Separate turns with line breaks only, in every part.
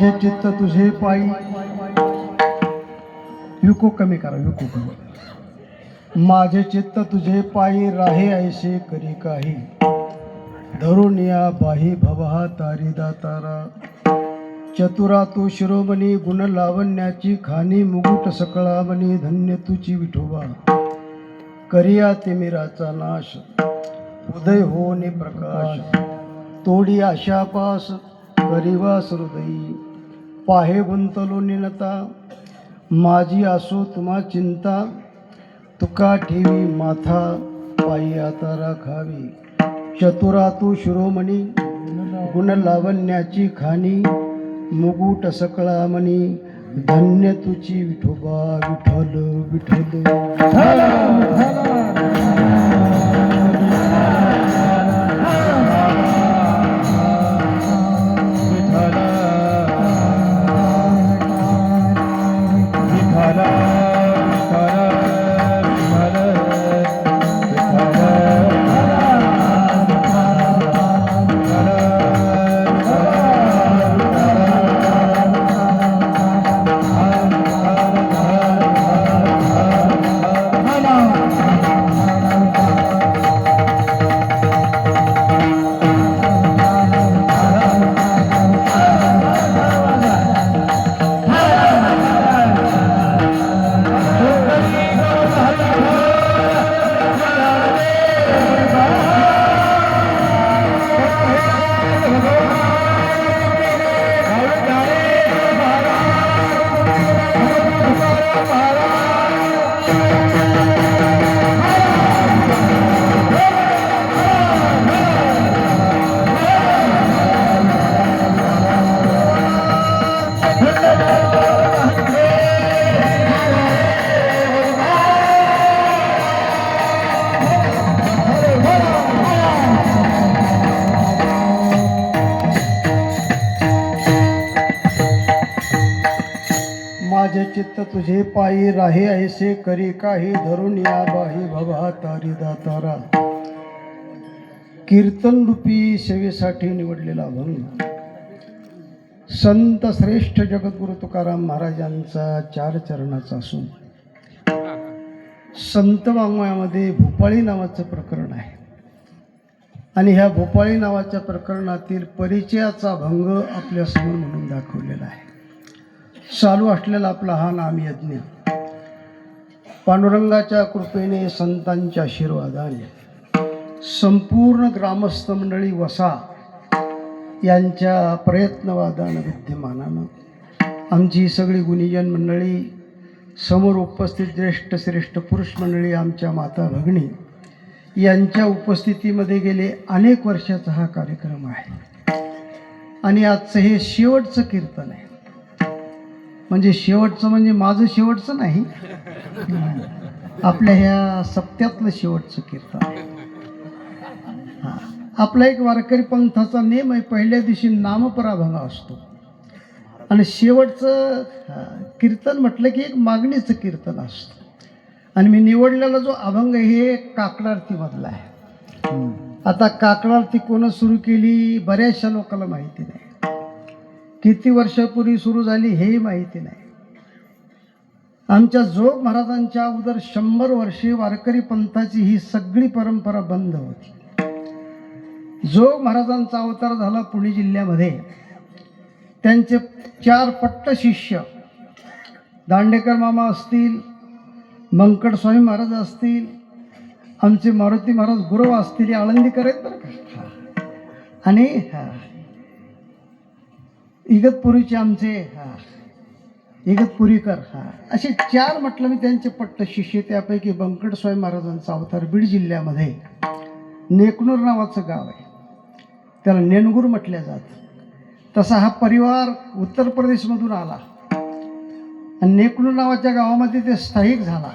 माझे चित्त तुझे पायी विको कमी करा विको कमी माझे चित्त तुझे पायी राहे ऐसे करी काही धरून या बाही भवहा तारी दातारा चतुरा तू शिरोमणी गुण लावण्याची खानी मुकुट सकळामणी धन्य तुची विठोबा करिया तिमिराचा नाश उदय होने प्रकाश तोडी आशापास करिवास हृदयी पाहे गुंतलो निनता माझी असो तुम्हा चिंता तुका ठेवी माथा पायी आता राखावी चतुरा तू शिरोमणी गुण लावण्याची खानी मुकुट सकळामणी धन्य तुची विठोबा विठ्ठल विठ्ठल माझे चित्त तुझे पायी राहे ऐसे करी काही धरून या बाही भवा तारी दातारा कीर्तन रूपी सेवेसाठी निवडलेला अभंग संत श्रेष्ठ जगद्गुरु तुकाराम महाराजांचा 4 चरणाचा असून संत वाङ्मयामध्ये भोपाळी नावाचं प्रकरण आहे आणि ह्या भोपाळी नावाच्या प्रकरणातील परिचयाचा भंग आपल्या समोर म्हणून दाखवलेला आहे. चालू असलेला आपला हा नामयज्ञ पांडुरंगाच्या कृपेने संतांच्या आशीर्वादाने संपूर्ण ग्रामस्थ मंडळी वसा यांच्या प्रयत्नवादानं विद्यमानानं आमची सगळी गुणीजन मंडळी समोर उपस्थित ज्येष्ठ श्रेष्ठ पुरुष मंडळी आमच्या माता भगिनी यांच्या उपस्थितीमध्ये गेले अनेक वर्षाचा हा कार्यक्रम आहे आणि आजचं हे शेवटचं कीर्तन आहे. म्हणजे शेवटचं म्हणजे माझं शेवटचं नाही आपल्या ह्या सप्त्यातलं शेवटचं कीर्तन आहे. आपला एक वारकरी पंथाचा नेम आहे पहिल्या दिवशी नामपराभंग असतो आणि शेवटचं कीर्तन म्हटलं की एक मागणीचं कीर्तन असतं आणि मी निवडलेला जो अभंग हे काकडाआरतीमधला आहे. आता काकडाआरती कोण सुरू केली बऱ्याचशा लोकांना माहिती नाही, किती वर्षापूर्वी सुरू झाली हेही माहिती नाही. आमच्या जोग महाराजांच्या अगोदर 100 वर्षे वारकरी पंथाची ही सगळी परंपरा बंद होती. जोग महाराजांचा अवतार झाला पुणे जिल्ह्यामध्ये. त्यांचे 4 पट्ट शिष्य दांडेकर मामा असतील, मंकट स्वामी महाराज असतील, आमचे मारुती महाराज गुरव असतील, आळंदीकर आहेत बरं का, आणि इगतपुरीचे आमचे इगतपुरीकर असे 4 म्हटलं मी त्यांचे पट्ट शिष्य. त्यापैकी बंकट स्वामी महाराजांचा अवतार बीड जिल्ह्यामध्ये नेकनूर नावाचं गाव आहे, त्याला नेनगूर म्हटलं जातं. तसा हा परिवार उत्तर प्रदेशमधून आला आणि नेकनूर नावाच्या गावामध्ये ते स्थायिक झाला.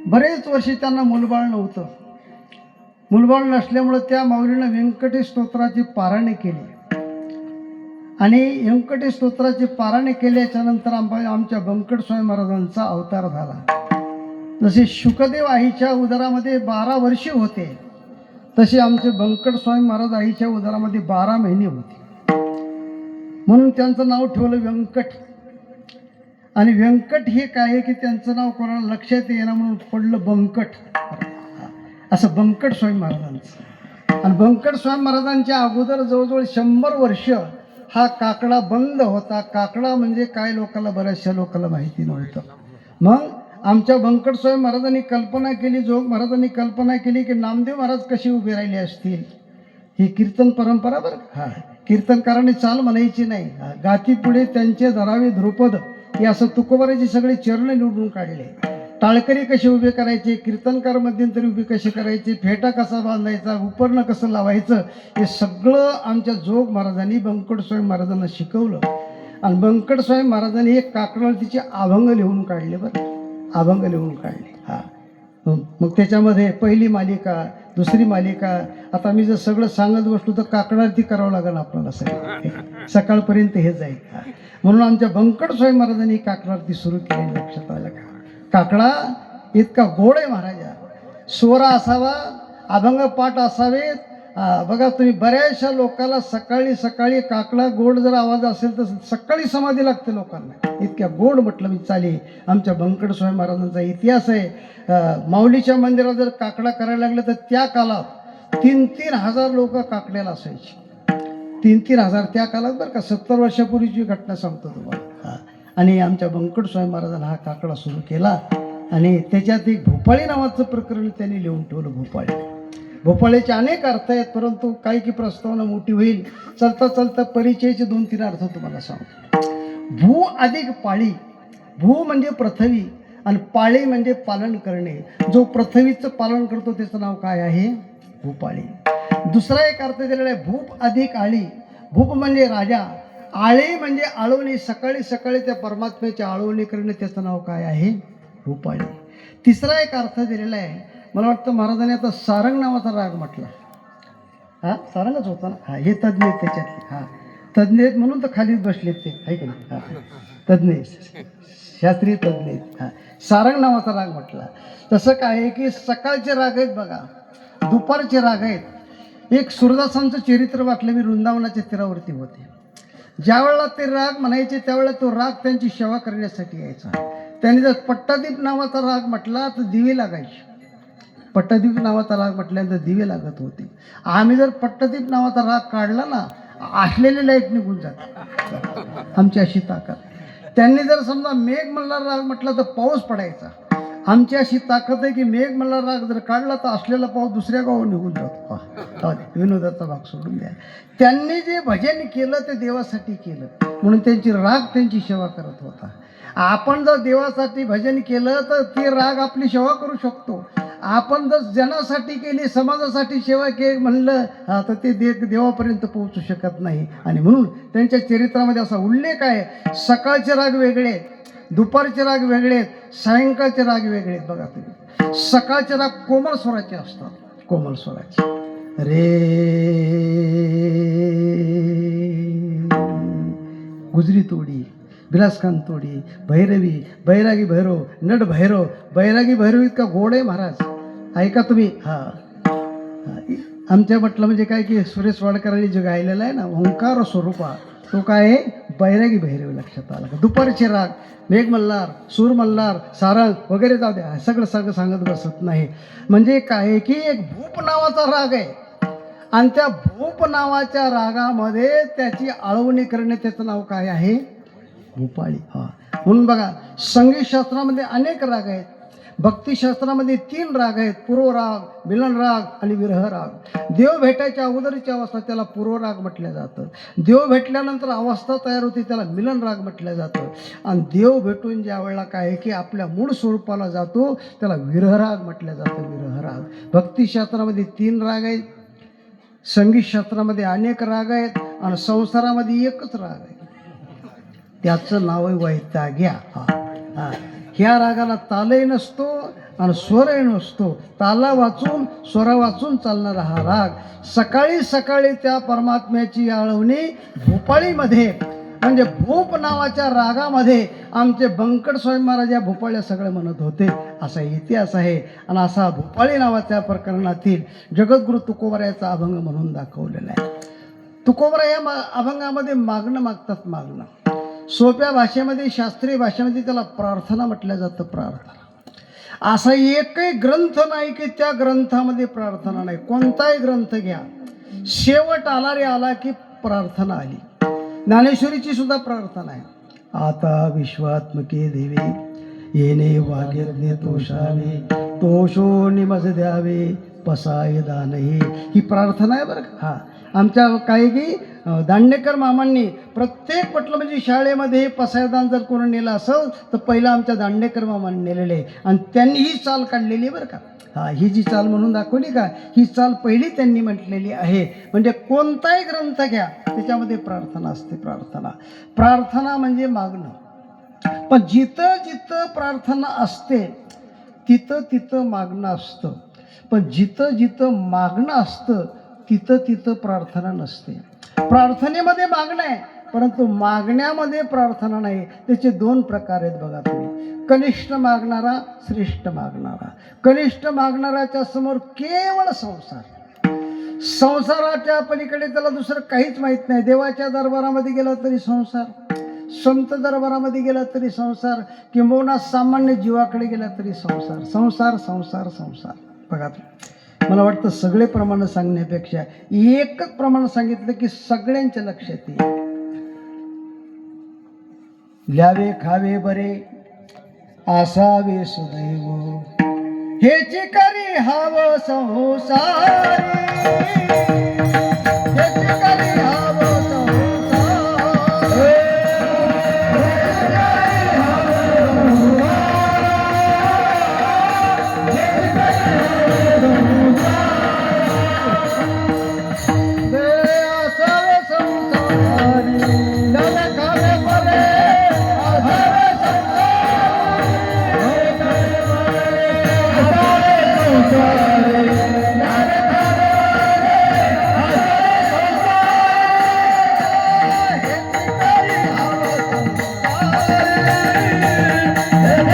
बरेच वर्षी त्यांना मुलबाळ नव्हतं. मुलबाळ नसल्यामुळं त्या माऊलीनं व्यंकटेश स्तोत्राचे पारायणे केले आणि व्यंकटेश स्तोत्राचे पारायणे केल्याच्या नंतर आमच्या बंकट स्वामी महाराजांचा अवतार झाला. जसे शुकदेव आईच्या उदरामध्ये 12 वर्षे होते तसे आमचे बंकट स्वामी महाराज आईच्या उदरामध्ये 12 महिने होते. म्हणून त्यांचं नाव ठेवलं व्यंकट. आणि व्यंकट हे काय आहे की त्यांचं नाव कोणाला लक्षात येणं म्हणून पडलं बंकट. असं बंकट स्वामी महाराजांचं. आणि बंकट स्वामी महाराजांच्या अगोदर जवळजवळ 100 वर्ष हा काकडा बंद होता. काकडा म्हणजे काय लोकांना, बऱ्याचशा लोकांना माहिती नव्हतं. मग आमच्या बंकट स्वामी महाराजांनी कल्पना केली, जोग महाराजांनी कल्पना केली की नामदेव महाराज कसे उभे राहिले असतील. ही कीर्तन परंपरा बरं. हा, कीर्तनकारांनी चाल म्हणायची नाही. गाती पुढे त्यांचे धरावे ध्रुपद हे असं तुकोबाराची सगळे चरण निवडून काढले. टाळकरी कसे उभे करायचे, कीर्तनकार मध्यंतरी उभे कसे करायचे, फेटा कसा बांधायचा, उपरणं कसं लावायचं, हे सगळं आमच्या जोग महाराजांनी बंकट स्वामी महाराजांना शिकवलं. आणि बंकट स्वामी महाराजांनी एक काकडावरतीचे अभंग लिहून काढले बरं. अभंग लिहून काढले. हा, मग त्याच्यामध्ये पहिली मालिका, दुसरी मालिका. आता मी जर सगळं सांगत बसलो तर काकडावरती करावं लागेल आपल्याला सकाळपर्यंत हे जाईल. म्हणून आमच्या बंकट स्वामी महाराजांनी काकडावरती सुरू केली. लक्षात आलं का? काकडा इतका गोड आहे महाराजा. सोरा असावा, अभंग पाठ असावेत. बघा तुम्ही, बऱ्याचशा लोकांना सकाळी सकाळी काकडा गोड जर आवाज असेल तर सकाळी समाधी लागते लोकांना. इतक्या गोड म्हटलं मी चालेल. आमच्या बंकट स्वामी महाराजांचा इतिहास आहे. माऊलीच्या मंदिरात जर काकडा करायला लागलं तर त्या काळात 3-3 हजार लोक काकड्याला असायची. 3-3 हजार त्या काळात बरं का. 70 वर्षापूर्वीची घटना सांगतो तुम्हाला. आणि आमच्या बंकट स्वामी महाराजांना हा काकडा सुरू केला. आणि त्याच्यात एक भोपाळी नावाचं प्रकरण त्यांनी लिहून ठेवलं. भोपाळीचे अनेक अर्थ आहेत, परंतु काही की प्रस्तावना मोठी होईल. चलता चलता परिचयाचे 2-3 अर्थ तुम्हाला सांगतो. भू अधिक पाळी. भू म्हणजे पृथ्वी आणि पाळी म्हणजे पालन करणे. जो पृथ्वीचं पालन करतो त्याचं नाव काय आहे? भूपाळी. दुसरा एक अर्थ दिलेला आहे भूप अधिक आळी. भूप म्हणजे राजा, आळी म्हणजे आळवणी. सकाळी सकाळी त्या परमात्म्याची आळवणी करणे, त्याचं नाव काय आहे? भूपाळी. तिसरा एक अर्थ दिलेला आहे, मला वाटतं महाराजांनी आता सारंग नावाचा राग म्हटला. हा, सारंगच होता ना. हा, हे तज्ज्ञ आहेत त्याच्यातले. हा, तज्ज्ञ आहेत म्हणून तर खालीच बसलेत ते, आहे का नाही? हा, तज्ज्ञ, शास्त्रीय तज्ज्ञ आहेत. हा, सारंग नावाचा राग म्हटला. तसं काय आहे की सकाळचे राग आहेत बघा, दुपारचे राग आहेत. एक सूरदासांचं चरित्र वाटलं. मी वृंदावनाच्या तीरावरती होते. ज्या वेळेला ते राग म्हणायचे त्यावेळेला तो राग त्यांची सेवा करण्यासाठी यायचा. त्यांनी जर पट्टादीप नावाचा राग म्हटला तर दिवे लागायचे. पट्टादीप नावाचा राग म्हटल्यानंतर दिवे लागत होते. आम्ही जर पट्टादीप नावाचा राग काढला ना, असलेले लाईट निघून जाते. आमची अशी ताकद. त्यांनी जर समजा मेघ मल्हार राग म्हटला तर पाऊस पडायचा. आमची अशी ताकद आहे की मेघ मल्हार राग जर काढला तर असलेला पाऊस दुसऱ्या गावावर निघून जातो. विनोदाचा भाग सोडून द्या. त्यांनी जे भजन केलं ते देवासाठी केलं, म्हणून त्यांची राग त्यांची सेवा करत होता. आपण जर देवासाठी भजन केलं तर ते राग आपली सेवा करू शकतो. आपण जर जनासाठी केली, समाजासाठी सेवा केली म्हणलं तर ते देवापर्यंत पोहोचू शकत नाही. आणि म्हणून त्यांच्या चरित्रामध्ये असा उल्लेख आहे, सकाळचे राग वेगळे, दुपारचे राग वेगळे, सायंकाळचे राग वेगळे. बघा तुम्ही, सकाळचे राग कोमल स्वराचे असतात. कोमल स्वराचे रे, गुजरी तोडी, बिलासखान तोडी, भैरवी, बैरागी भैरव, नट भैरव. बैरागी भैरव इतका गोड आहे महाराज, ऐका तुम्ही. हा, आमच्या म्हटलं म्हणजे काय की सुरेश वाडकरांनी जे गायलेलं आहे ना, ओंकार स्वरूपा, तो काय आहे? बैरागी भैरव. लक्षात आलं का? दुपारचे राग मेघ मल्हार, सूर मल्हार, सारंग वगैरे जाऊ द्या, सगळं सांगत बसत नाही. म्हणजे काय आहे की एक भूप नावाचा राग आहे आणि त्या भूप नावाच्या रागामध्ये त्याची आळवणी करणे, त्याचं नाव काय आहे? भूपाळी. हा, म्हणून बघा संगीतशास्त्रामध्ये अनेक राग आहेत. भक्तिशास्त्रामध्ये 3 राग आहेत, पूर्वराग, मिलन राग आणि विरह राग. देव भेटायच्या अगोदरची अवस्था त्याला पूर्वराग म्हटलं जातं. देव भेटल्यानंतर अवस्था तयार होती त्याला मिलन राग म्हटलं जातं. आणि देव भेटून ज्या वेळेला काय आहे की आपल्या मूळ स्वरूपाला जातो त्याला विरह राग म्हटलं जातं. विरह राग. भक्तिशास्त्रामध्ये 3 राग आहेत, संगीतशास्त्रामध्ये अनेक राग आहेत आणि संसारामध्ये एकच राग आहे, त्याचं नाव आहे वैताग्या. ह्या रागाला तालही नसतो आणि स्वरही नसतो. ताला वाचून स्वर वाचून चालणारा हा राग. सकाळी सकाळी त्या परमात्म्याची आळवणी भूपाळीमध्ये, म्हणजे भूप नावाच्या रागामध्ये आमचे बंकट स्वामी महाराज या भूपाळ्या सगळे म्हणत होते. असा इतिहास आहे. आणि असा भूपाळी नावाच्या प्रकरणातील जगद्गुरु तुकोबारायाचा अभंग म्हणून दाखवलेला आहे. तुकोबरा या अभंगामध्ये मागणं मागतात. मागणं सोप्या भाषेमध्ये, शास्त्रीय भाषेमध्ये त्याला प्रार्थना म्हटलं जातं. प्रार्थना असा एकही ग्रंथ नाही की त्या ग्रंथामध्ये प्रार्थना नाही. कोणताही ग्रंथ घ्या, शेवट आला रे आला की प्रार्थना आली. ज्ञानेश्वरीची सुद्धा प्रार्थना आहे. आता विश्वात्मके देवे येणे वाग्यज्ञ तोषावे, तोषो निमज द्यावे पसाय दानहे. ही प्रार्थना आहे बरं का. हा आमच्या काही की दांडेकर मामांनी प्रत्येक म्हटलं म्हणजे शाळेमध्ये पसायदान जर कोणी नेलं असेल तर पहिलं आमच्या दांडेकर मामांनी नेलेलं आहे आणि त्यांनी ही चाल काढलेली आहे बरं का. हा ही जी चाल म्हणून दाखवली का, ही चाल पहिली त्यांनी म्हटलेली आहे. म्हणजे कोणताही ग्रंथ घ्या त्याच्यामध्ये प्रार्थना असते. प्रार्थना म्हणजे मागणं. पण जिथं जिथं प्रार्थना असते तिथं तिथं मागणं असतं. पण जिथं जिथं मागणं असतं तिथं तिथं प्रार्थना नसते. प्रार्थनेमध्ये मागणं आहे परंतु मागण्यामध्ये प्रार्थना नाही. त्याचे दोन प्रकार आहेत बघा तुम्ही. कनिष्ठ मागणारा, श्रेष्ठ मागणारा. कनिष्ठ मागणाऱ्याच्या समोर केवळ संसार, संसाराच्या पलीकडे त्याला दुसरं काहीच माहीत नाही. देवाच्या दरबारामध्ये गेला तरी संसार, संत दरबारामध्ये गेला तरी संसार, किंबहुना सामान्य जीवाकडे गेला तरी संसार, संसार संसार संसार. बघा मला वाटतं सगळे प्रमाण सांगण्यापेक्षा एकच प्रमाण सांगितलं की सगळ्यांच्या लक्षात येईल. ल्यावे खावे बरे असावे सुदैव, हेची करी हाव संसारी.